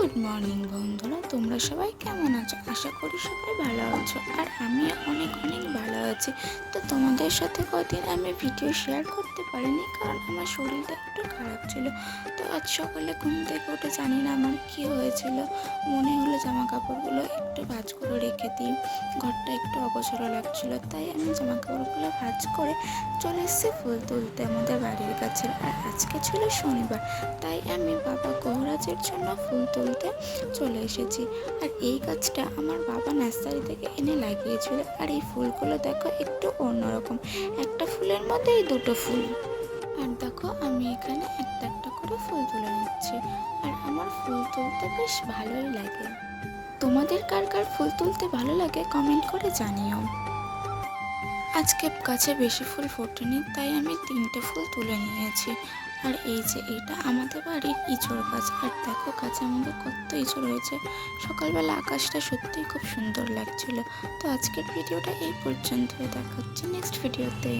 Good morning বন্ধুরা, তোমরা সবাই কেমন আছো? আশা করি সবাই ভালো আছো, আর আমিও অনেক অনেক ভালো আছি। তো তোমাদের সাথে কদিন আমি ভিডিও শেয়ার করতে পারিনি, কারণ আমার শরীরটা একটু খারাপ ছিল। তো আজ সকালে ঘুম থেকে উঠে জানি না আমার কী হয়েছিল, মনে হলো জামা কাপড়গুলো একটু ভাঁজ করে রেখে দিই, ঘরটা একটু অগোছালো লাগছিলো, তাই আমি জামা কাপড়গুলো ভাঁজ করে চলে এসেছি ফুল তুলতে আমাদের বাড়ির কাছে। আর আজকে ছিল শনিবার, তাই আমি বাবা গহরাজের জন্য ফুল তুলতে চলে এসেছি। আর এই গাছটা আমার বাবা নার্সারি থেকে এনে লাগিয়েছিল, আর এই ফুলগুলো দেখো একটু অন্যরকম, একটা ফুলের মধ্যে এই দুটো ফুল। আর দেখো আমি এখানে একটা একটা করে ফুল তুলে নিচ্ছি, আর আমার ফুল তুলতে বেশ ভালোই লাগে। তোমাদের কার কার ফুল তুলতে ভালো লাগে কমেন্ট করে জানিও। আজকে গাছে বেশি ফুল ফোটেনি, তাই আমি 3টে ফুল তুলে নিয়েছি। আর এই যে এটা আমাদের বাড়ির ইঁচড় গাছ, আর দেখো গাছে আমাদের কত ইঁচড় হয়েছে। সকালবেলা আকাশটা সত্যিই খুব সুন্দর লাগছিল। তো আজকের ভিডিওটা এই পর্যন্তই, দেখা হচ্ছে নেক্সট ভিডিওতে।